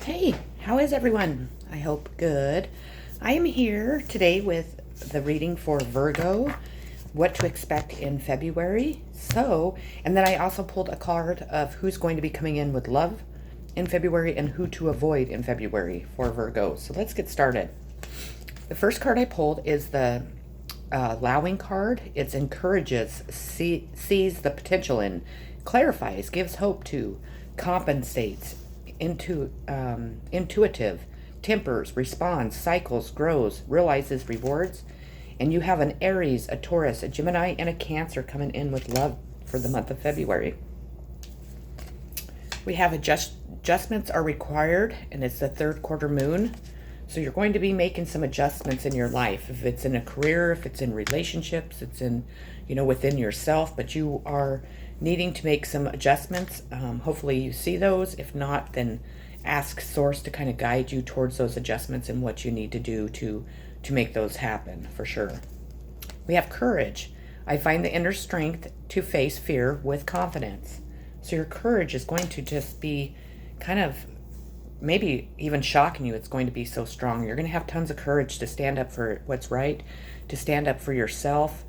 Hey, how is everyone? I hope good. I am here today with the reading for Virgo, what to expect in February. And then I also pulled a card of who's going to be coming in with love in February and who to avoid in February for Virgo. So let's get started. The first card I pulled is the allowing card. It encourages, sees the potential in, clarifies, gives hope to, compensates, intuitive, tempers, responds, cycles, grows, realizes, rewards. And you have an Aries, a Taurus, a Gemini, and a Cancer coming in with love for the month of February. We have adjustments are required, and it's the third quarter moon. So you're going to be making some adjustments in your life. If it's in a career, if it's in relationships, it's in, within yourself, but you are needing to make some adjustments. Hopefully you see those. If not, then ask Source to kind of guide you towards those adjustments and what you need to do to make those happen for sure. We have courage. I find the inner strength to face fear with confidence. So your courage is going to just be kind of maybe even shocking you. It's going to be so strong. You're going to have tons of courage to stand up for what's right, to stand up for yourself,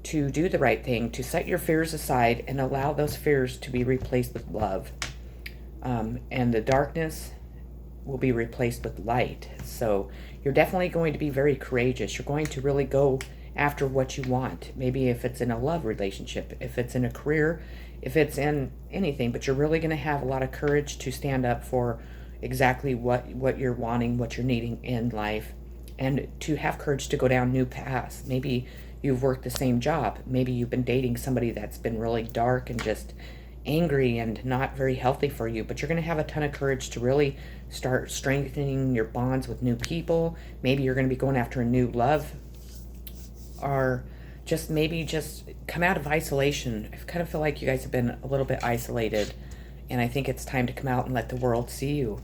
to do the right thing, to set your fears aside and allow those fears to be replaced with love. And the darkness will be replaced with light. So you're definitely going to be very courageous. You're going to really go after what you want. Maybe if it's in a love relationship, if it's in a career, if it's in anything, but you're really going to have a lot of courage to stand up for exactly what you're wanting, what you're needing in life, and to have courage to go down new paths. Maybe you've worked the same job. Maybe you've been dating somebody that's been really dark and just angry and not very healthy for you, but you're going to have a ton of courage to really start strengthening your bonds with new people. Maybe you're going to be going after a new love, or just come out of isolation. I kind of feel like you guys have been a little bit isolated, and I think it's time to come out and let the world see you.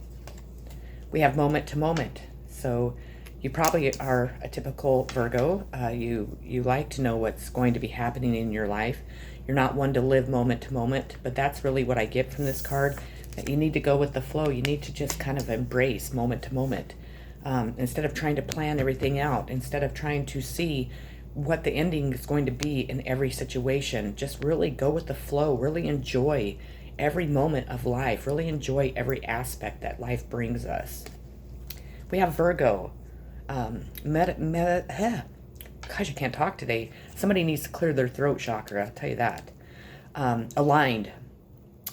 We have moment to moment. So you probably are a typical Virgo. You like to know what's going to be happening in your life. You're not one to live moment to moment, but that's really what I get from this card, that you need to go with the flow. You need to just kind of embrace moment to moment. Instead of trying to plan everything out, instead of trying to see what the ending is going to be in every situation, just really go with the flow, really enjoy every moment of life, really enjoy every aspect that life brings us. We have Virgo. Gosh, I can't talk today. Somebody needs to clear their throat chakra, I'll tell you that. Aligned,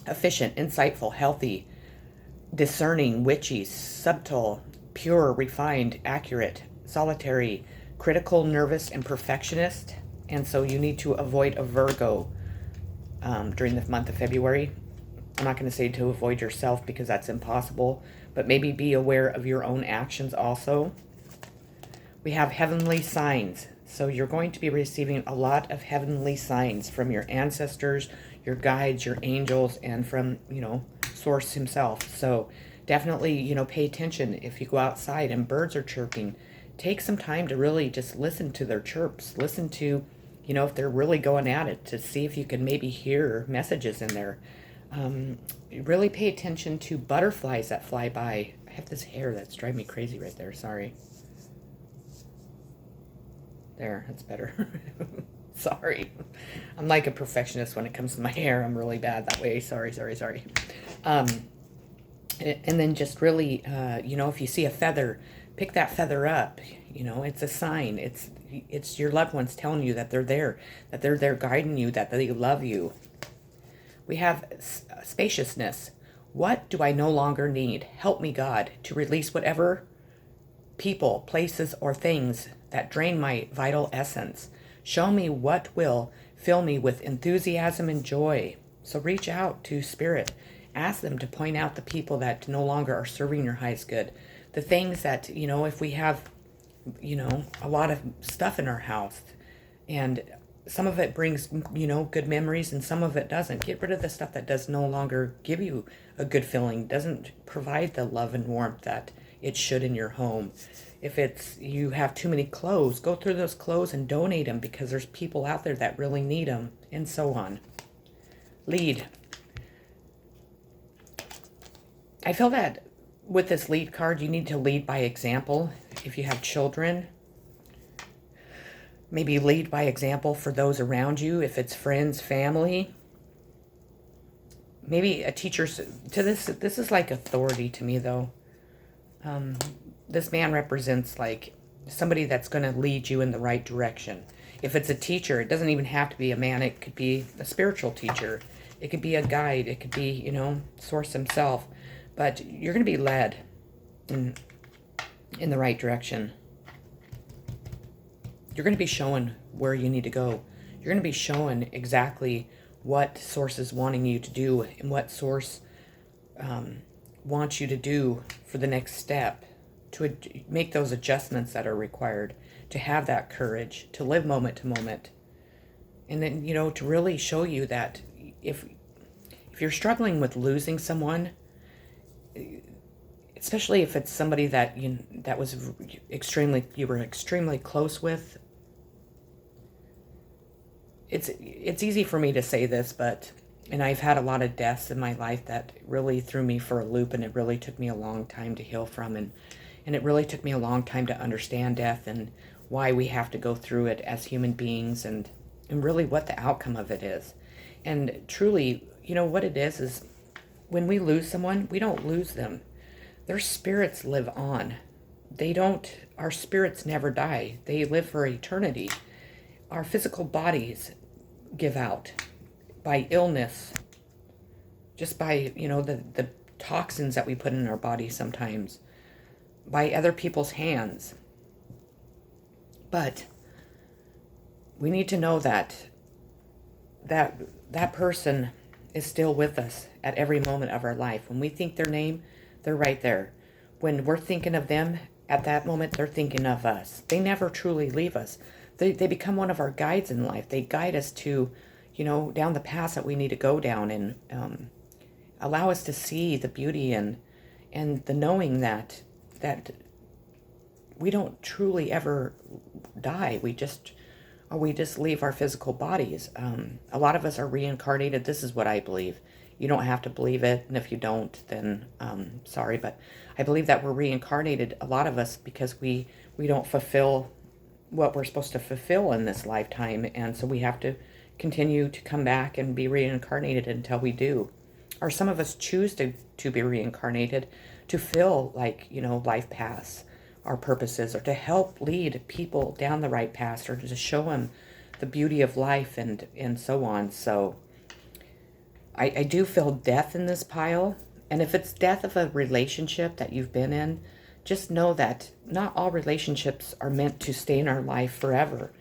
efficient, insightful, healthy, discerning, witchy, subtle, pure, refined, accurate, solitary, critical, nervous, and perfectionist. And so you need to avoid a Virgo during the month of February. I'm not going to say to avoid yourself because that's impossible, but maybe be aware of your own actions also. We have heavenly signs. So you're going to be receiving a lot of heavenly signs from your ancestors, your guides, your angels, and from, Source himself. So definitely, pay attention if you go outside and birds are chirping. Take some time to really just listen to their chirps. Listen to, if they're really going at it, to see if you can maybe hear messages in there. Really pay attention to butterflies that fly by. I have this hair that's driving me crazy right there. Sorry. There, that's better. Sorry. I'm like a perfectionist when it comes to my hair. I'm really bad that way. Sorry. And then just really, if you see a feather, pick that feather up. It's a sign. It's your loved ones telling you that they're there guiding you, that they love you. We have spaciousness. What do I no longer need? Help me, God, to release whatever people, places, or things that drain my vital essence. Show me what will fill me with enthusiasm and joy. So reach out to Spirit. Ask them to point out the people that no longer are serving your highest good. The things that, if we have, a lot of stuff in our house, and some of it brings, good memories, and some of it doesn't. Get rid of the stuff that does no longer give you a good feeling, doesn't provide the love and warmth that it should in your home. If you have too many clothes, go through those clothes and donate them, because there's people out there that really need them, and so on. Lead. I feel that with this lead card, you need to lead by example. If you have children, maybe lead by example for those around you. If it's friends, family, maybe a teacher's to this is like authority to me, though. This man represents like somebody that's going to lead you in the right direction. If it's a teacher, it doesn't even have to be a man. It could be a spiritual teacher. It could be a guide. It could be, Source himself. But you're going to be led in the right direction. You're going to be shown where you need to go. You're going to be shown exactly what Source is wanting you to do and what Source wants you to do for the next step, to make those adjustments that are required, to have that courage, to live moment to moment. And then, to really show you that if you're struggling with losing someone, especially if it's somebody that you were extremely close with. It's easy for me to say this, and I've had a lot of deaths in my life that really threw me for a loop, and it really took me a long time to heal from, and it really took me a long time to understand death and why we have to go through it as human beings, and really what the outcome of it is. And truly, what it is when we lose someone, we don't lose them. Their spirits live on. Our spirits never die. They live for eternity. Our physical bodies give out by illness, just by, the toxins that we put in our body sometimes, by other people's hands. But we need to know that person is still with us at every moment of our life. When we think their name, they're right there. When we're thinking of them at that moment, they're thinking of us. They never truly leave us. They become one of our guides in life. They guide us to, down the path that we need to go down, and allow us to see the beauty and the knowing that we don't truly ever die. We just leave our physical bodies. A lot of us are reincarnated. This is what I believe. You don't have to believe it, and if you don't, then sorry, but I believe that we're reincarnated, a lot of us, because we don't fulfill what we're supposed to fulfill in this lifetime, and so we have to continue to come back and be reincarnated until we do. Or some of us choose to be reincarnated to feel like, life paths, our purposes, or to help lead people down the right path, or to show them the beauty of life and so on. So I do feel death in this pile. And if it's death of a relationship that you've been in, just know that not all relationships are meant to stay in our life forever.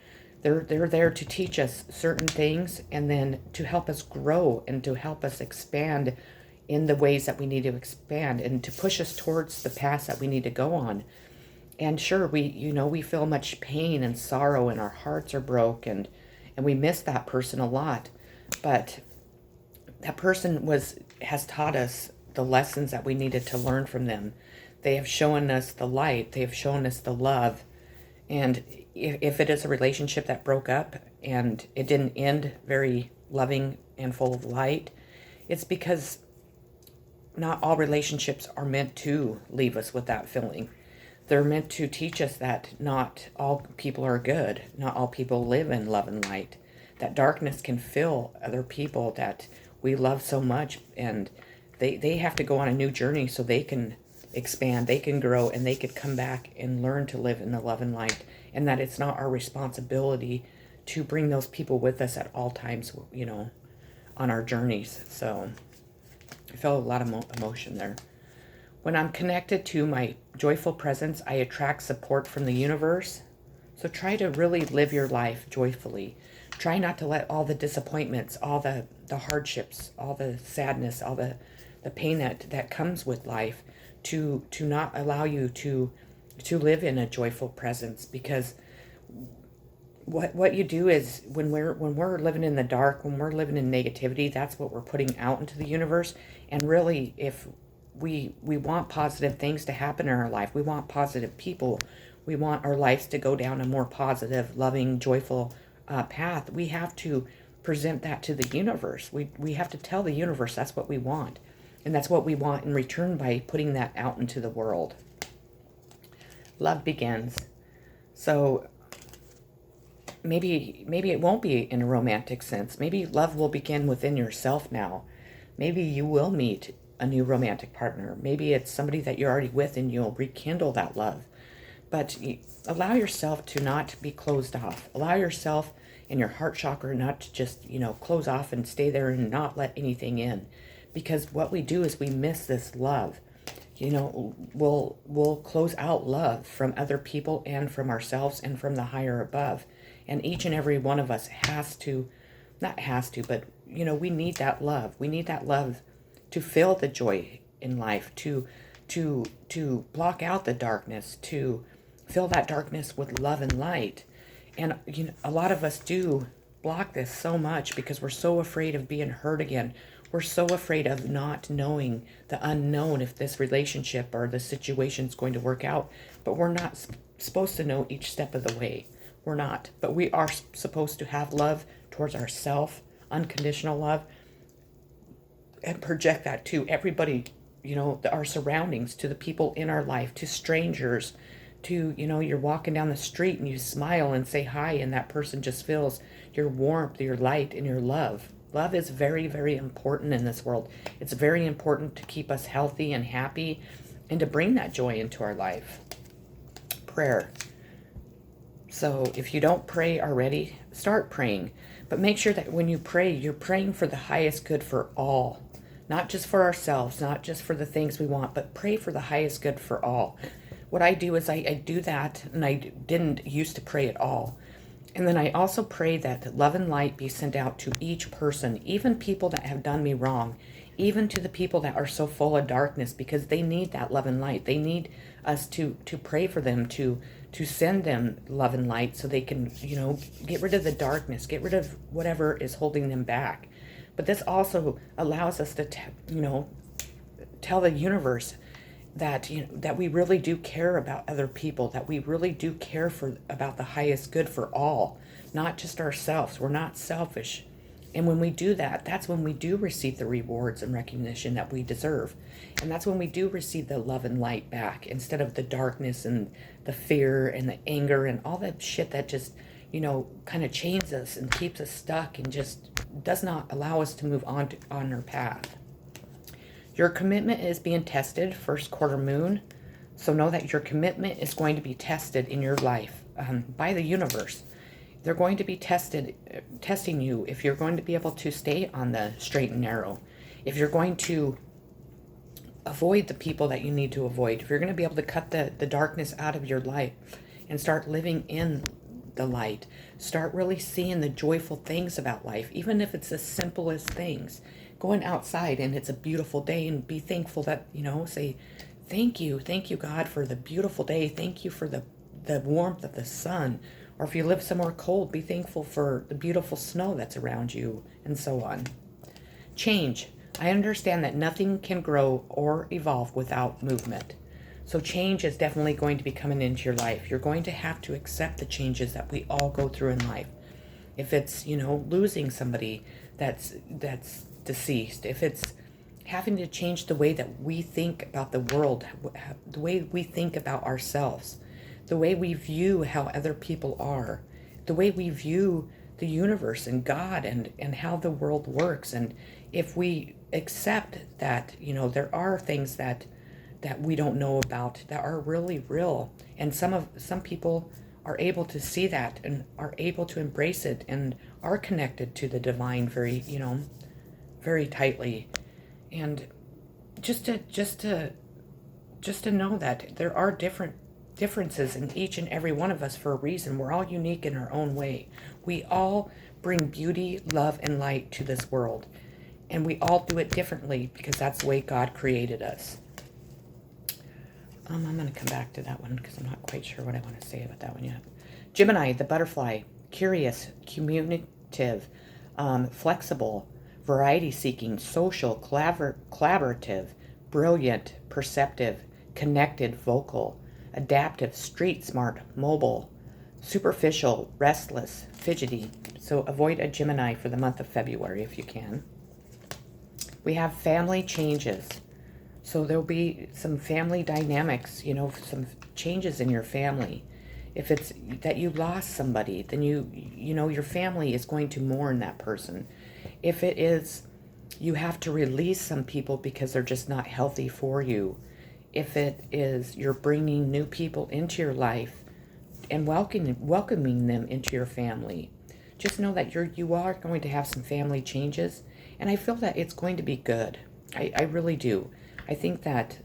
They're there to teach us certain things, and then to help us grow and to help us expand in the ways that we need to expand, and to push us towards the path that we need to go on. And sure, we feel much pain and sorrow, and our hearts are broke, and we miss that person a lot. But that person has taught us the lessons that we needed to learn from them. They have shown us the light. They have shown us the love. And if it is a relationship that broke up and it didn't end very loving and full of light, it's because not all relationships are meant to leave us with that feeling. They're meant to teach us that not all people are good. Not all people live in love and light. That darkness can fill other people that we love so much, and they have to go on a new journey so they can expand, they can grow, and they could come back and learn to live in the love and light, and that it's not our responsibility to bring those people with us at all times, on our journeys. So I felt a lot of emotion there. When I'm connected to my joyful presence, I attract support from the universe. So try to really live your life joyfully. Try not to let all the disappointments, all the hardships, all the sadness, all the pain that comes with life to not allow you to live in a joyful presence. Because what you do is when we're living in the dark, when we're living in negativity, that's what we're putting out into the universe. And really, if we want positive things to happen in our life, we want positive people, we want our lives to go down a more positive, loving, joyful path, we have to present that to the universe. We have to tell the universe that's what we want. And that's what we want in return by putting that out into the world. Love begins. So maybe it won't be in a romantic sense. Maybe love will begin within yourself now. Maybe you will meet a new romantic partner. Maybe it's somebody that you're already with and you'll rekindle that love. But allow yourself to not be closed off. Allow yourself in your heart chakra not to just, close off and stay there and not let anything in. Because what we do is we miss this love. We'll close out love from other people and from ourselves and from the higher above. And each and every one of us not has to, but we need that love. We need that love to feel the joy in life, to block out the darkness, to fill that darkness with love and light. And a lot of us do block this so much because we're so afraid of being hurt again. We're so afraid of not knowing the unknown, if this relationship or the situation is going to work out. But we're not supposed to know each step of the way. We're not. But we are supposed to have love towards ourselves, unconditional love, and project that to everybody, our surroundings, to the people in our life, to strangers, to, you're walking down the street and you smile and say hi, and that person just feels your warmth, your light, and your love. Love is very, very important in this world. It's very important to keep us healthy and happy and to bring that joy into our life. Prayer. So if you don't pray already, start praying. But make sure that when you pray, you're praying for the highest good for all. Not just for ourselves, not just for the things we want, but pray for the highest good for all. What I do is I do that, and I didn't used to pray at all. And then I also pray that love and light be sent out to each person, even people that have done me wrong, even to the people that are so full of darkness, because they need that love and light. They need us to pray for them, to send them love and light so they can, get rid of the darkness, get rid of whatever is holding them back. But this also allows us to, tell the universe that that we really do care about other people, that we really do care about the highest good for all, not just ourselves. We're not selfish. And when we do that, that's when we do receive the rewards and recognition that we deserve. And that's when we do receive the love and light back, instead of the darkness and the fear and the anger and all that shit that just, kind of chains us and keeps us stuck and just does not allow us to move on our path. Your commitment is being tested, first quarter moon. So know that your commitment is going to be tested in your life by the universe. They're going to be testing you if you're going to be able to stay on the straight and narrow, if you're going to avoid the people that you need to avoid, if you're going to be able to cut the darkness out of your life and start living in the light, start really seeing the joyful things about life, even if it's the simplest things. Going outside and it's a beautiful day and be thankful that, say, thank you God for the beautiful day. Thank you for the warmth of the sun. Or if you live somewhere cold, be thankful for the beautiful snow that's around you, and so on. Change. I understand that nothing can grow or evolve without movement. So change is definitely going to be coming into your life. You're going to have to accept the changes that we all go through in life. If it's, losing somebody that's deceased, if it's having to change the way that we think about the world, the way we think about ourselves, the way we view how other people are, the way we view the universe and God and how the world works. And if we accept that, there are things that we don't know about that are really real, and some people are able to see that and are able to embrace it and are connected to the divine very tightly. And just to know that there are differences in each and every one of us for a reason. We're all unique in our own way. We all bring beauty, love, and light to this world, and we all do it differently because that's the way God created us. I'm going to come back to that one because I'm not quite sure what I want to say about that one yet. Gemini, the butterfly, curious, communicative, flexible, variety-seeking, social, collaborative, brilliant, perceptive, connected, vocal, adaptive, street smart, mobile, superficial, restless, fidgety. So avoid a Gemini for the month of February if you can. We have family changes. So there'll be some family dynamics, some changes in your family. If it's that you lost somebody, then your family is going to mourn that person. If it is you have to release some people because they're just not healthy for you. If it is you're bringing new people into your life and welcoming them into your family, just know that you are going to have some family changes, and I feel that it's going to be good. I really do. I think that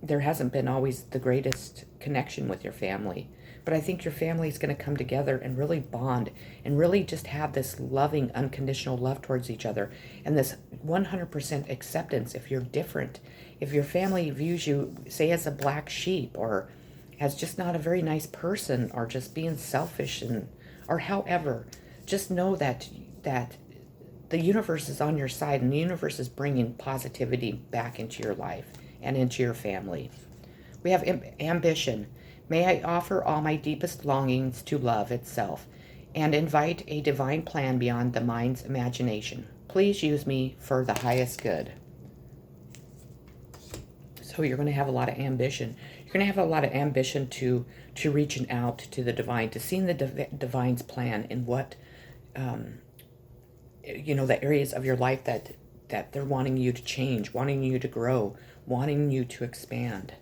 there hasn't been always the greatest connection with your family, but I think your family is going to come together and really bond and really just have this loving, unconditional love towards each other, and this 100% acceptance if you're different. If your family views you, say, as a black sheep, or as just not a very nice person, or just being selfish, or however, just know that the universe is on your side, and the universe is bringing positivity back into your life and into your family. We have ambition. May I offer all my deepest longings to love itself and invite a divine plan beyond the mind's imagination. Please use me for the highest good. So you're going to have a lot of ambition. You're going to have a lot of ambition to reaching out to the divine, to seeing the divine's plan in what, the areas of your life that they're wanting you to change, wanting you to grow, wanting you to expand.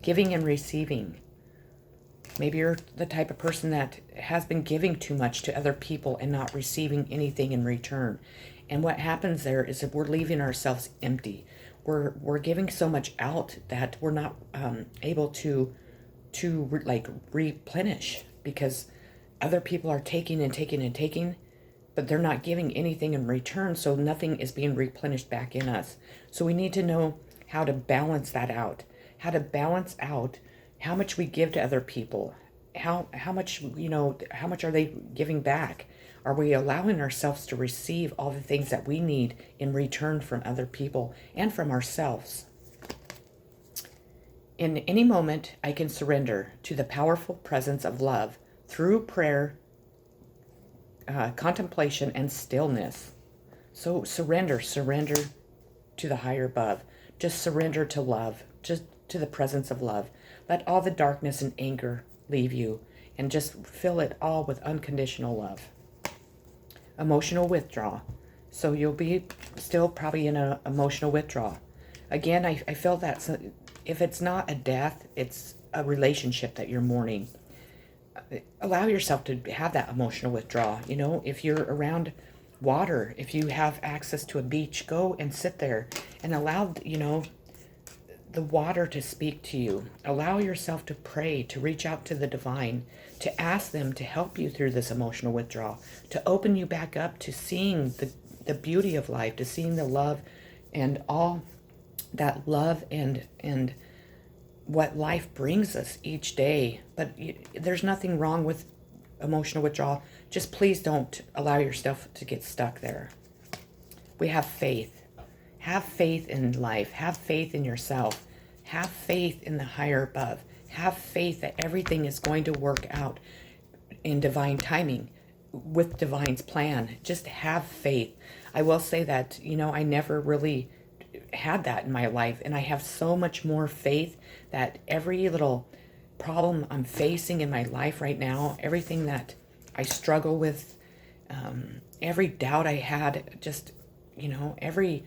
Giving and receiving. Maybe you're the type of person that has been giving too much to other people and not receiving anything in return. And what happens there is that we're leaving ourselves empty. We're giving so much out that we're not able to replenish, because other people are taking and taking and taking, but they're not giving anything in return, so nothing is being replenished back in us. So we need to know how to balance that out, how to balance out how much we give to other people, how much are they giving back? Are we allowing ourselves to receive all the things that we need in return from other people and from ourselves? In any moment, I can surrender to the powerful presence of love through prayer, contemplation, and stillness. So surrender to the higher above. Just surrender to love, just to the presence of love. Let all the darkness and anger leave you, and just fill it all with unconditional love. Emotional withdrawal. So you'll be still probably in an emotional withdrawal. Again, I feel that if it's not a death, it's a relationship that you're mourning. Allow yourself to have that emotional withdrawal. If you're around water, if you have access to a beach, go and sit there and allow, the water to speak to you. Allow yourself to pray, to reach out to the divine, to ask them to help you through this emotional withdrawal, to open you back up to seeing the beauty of life, to seeing the love and all that love and what life brings us each day. But there's nothing wrong with emotional withdrawal. Just please don't allow yourself to get stuck there. We have faith. Have faith in life. Have faith in yourself. Have faith in the higher above. Have faith that everything is going to work out in divine timing with divine's plan. Just have faith. I will say that, I never really had that in my life, and I have so much more faith that every little problem I'm facing in my life right now, everything that I struggle with, every doubt I had, just, every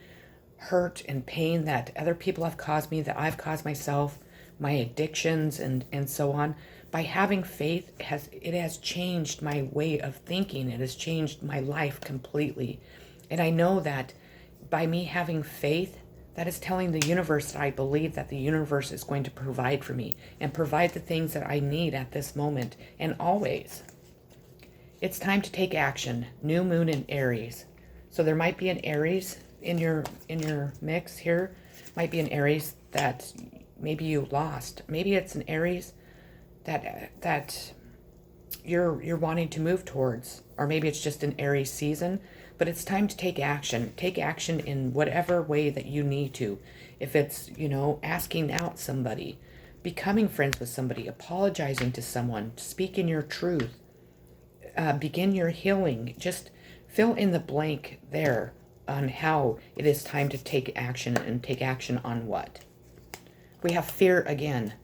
hurt and pain that other people have caused me, that I've caused myself, my addictions and so on, by having faith, it has changed my way of thinking. It has changed my life completely. And I know that by me having faith, that is telling the universe that I believe that the universe is going to provide for me and provide the things that I need at this moment and always. It's time to take action. New moon in Aries. So there might be an Aries in your mix here. Might be an Aries that maybe you lost. Maybe it's an Aries that you're wanting to move towards, or maybe it's just an Aries season. But it's time to take action. Take action in whatever way that you need to. If it's, asking out somebody, becoming friends with somebody, apologizing to someone, speaking your truth, begin your healing. Just fill in the blank there. on how it is time to take action, and take action on what. We have fear again.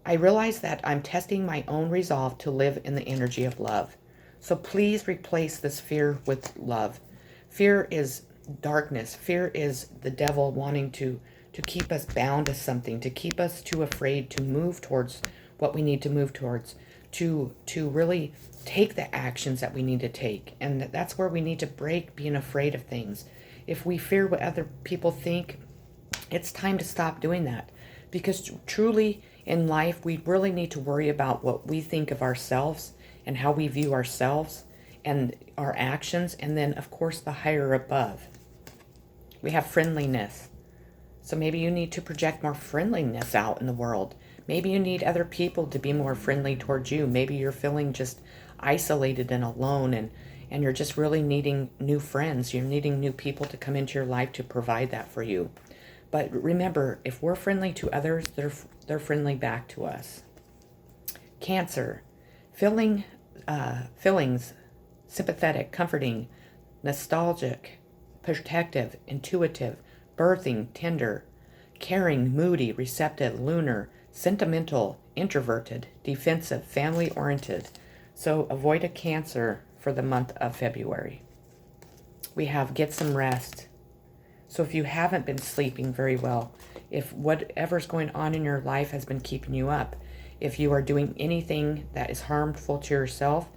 I realize that I'm testing my own resolve to live in the energy of love. So please replace this fear with love. Fear is darkness. Fear is the devil wanting to keep us bound to something, to keep us too afraid to move towards what we need to move towards, to really take the actions that we need to take. And that's where we need to break being afraid of things. If we fear what other people think, it's time to stop doing that. Because truly in life, we really need to worry about what we think of ourselves and how we view ourselves and our actions. And then, of course, the higher above. We have friendliness. So maybe you need to project more friendliness out in the world. Maybe you need other people to be more friendly towards you. Maybe you're feeling just isolated and alone, and you're just really needing new friends. You're needing new people to come into your life to provide that for you. But remember, if we're friendly to others, they're friendly back to us. Cancer. Feelings, sympathetic, comforting, nostalgic, protective, intuitive, birthing, tender, caring, moody, receptive, lunar, sentimental, introverted, defensive, family-oriented. So avoid a Cancer for the month of February. We have get some rest. So if you haven't been sleeping very well, if whatever's going on in your life has been keeping you up, if you are doing anything that is harmful to yourself,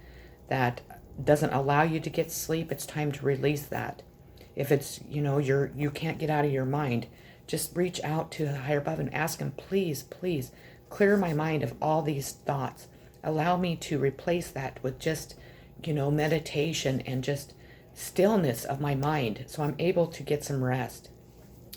that doesn't allow you to get sleep, it's time to release that. If it's, you can't get out of your mind, just reach out to the higher above and ask him, please, please, clear my mind of all these thoughts. Allow me to replace that with just, meditation and just stillness of my mind, so I'm able to get some rest.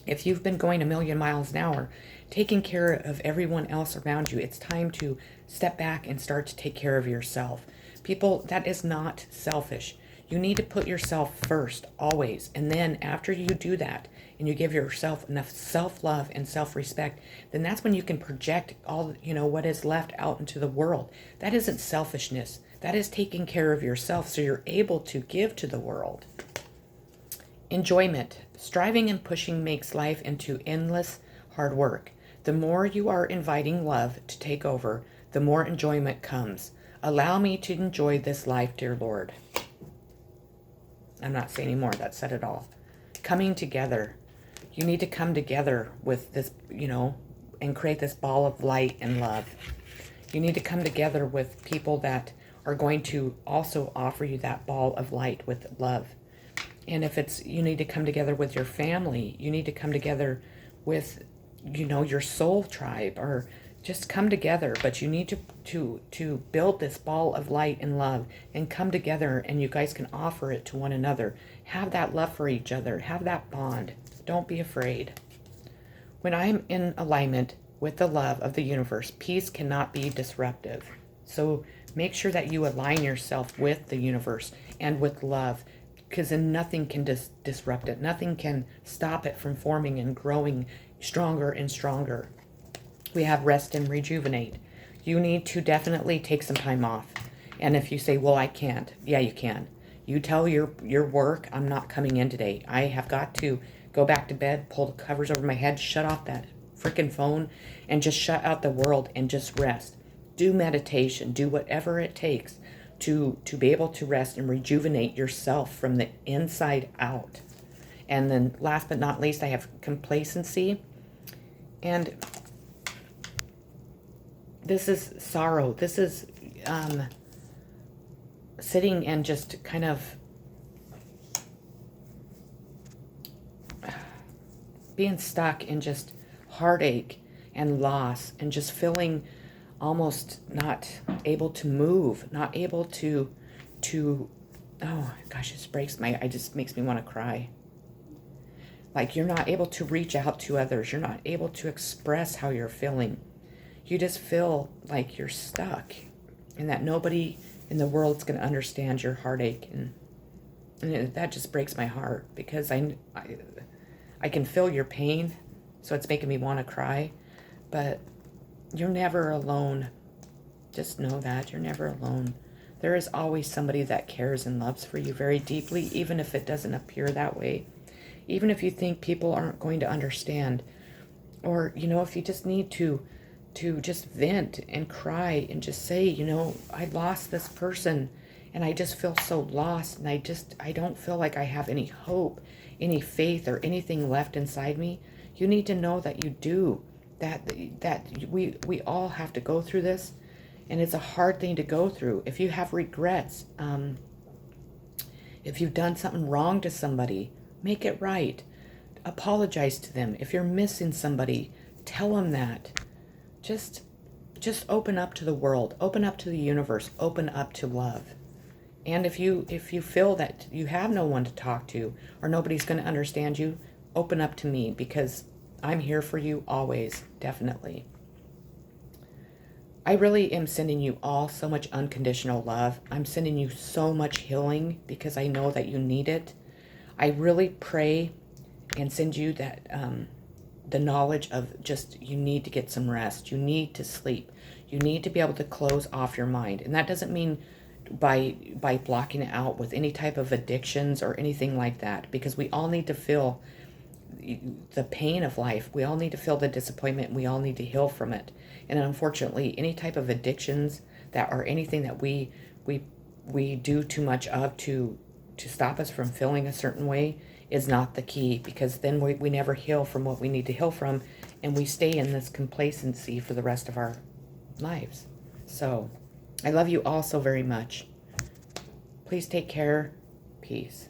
If you've been going a million miles an hour, taking care of everyone else around you, it's time to step back and start to take care of yourself. People, that is not selfish. You need to put yourself first, always. And then after you do that, and you give yourself enough self-love and self-respect, then that's when you can project all, what is left out into the world. That isn't selfishness. That is taking care of yourself so you're able to give to the world. Enjoyment. Striving and pushing makes life into endless hard work. The more you are inviting love to take over, the more enjoyment comes. Allow me to enjoy this life, dear Lord. I'm not saying any more. That said it all. Coming together. You need to come together with this, and create this ball of light and love. You need to come together with people that are going to also offer you that ball of light with love. And if it's, you need to come together with your family, you need to come together with, your soul tribe, or just come together. But you need to build this ball of light and love and come together, and you guys can offer it to one another. Have that love for each other. Have that bond. Don't be afraid. When I'm in alignment with the love of the universe, peace cannot be disruptive. So make sure that you align yourself with the universe and with love, because then nothing can disrupt it. Nothing can stop it from forming and growing stronger and stronger. We have rest and rejuvenate. You need to definitely take some time off. And if you say, well, I can't. Yeah, you can. You tell your work, I'm not coming in today. I have got to go back to bed, pull the covers over my head, shut off that freaking phone, and just shut out the world and just rest. Do meditation. Do whatever it takes to be able to rest and rejuvenate yourself from the inside out. And then last but not least, I have complacency. And this is sorrow. This is sitting and just kind of being stuck in just heartache and loss, and just feeling almost not able to move, not able to oh gosh, it just makes me want to cry. Like, you're not able to reach out to others. You're not able to express how you're feeling. You just feel like you're stuck, and that nobody in the world's going to understand your heartache. And that just breaks my heart, because I can feel your pain, so it's making me want to cry. But you're never alone. Just know that you're never alone. There is always somebody that cares and loves for you very deeply, even if it doesn't appear that way. even if you think people aren't going to understand, or, if you just need to just vent and cry and just say, I lost this person and I just feel so lost, and I don't feel like I have any hope, any faith, or anything left inside me. You need to know that you do, that we all have to go through this, and it's a hard thing to go through. If you have regrets, if you've done something wrong to somebody, make it right. Apologize to them. If you're missing somebody, tell them that. Just open up to the world, open up to the universe, open up to love. And if you feel that you have no one to talk to, or nobody's going to understand you, open up to me, because I'm here for you always, definitely. I really am sending you all so much unconditional love. I'm sending you so much healing because I know that you need it. I really pray and send you that the knowledge of just, you need to get some rest. You need to sleep. You need to be able to close off your mind. And that doesn't mean by blocking it out with any type of addictions or anything like that, because we all need to feel the pain of life. We all need to feel the disappointment. We all need to heal from it. And unfortunately, any type of addictions that are anything that we do too much of to stop us from feeling a certain way is not the key, because then we never heal from what we need to heal from, and we stay in this complacency for the rest of our lives. So I love you all so very much. Please take care. Peace.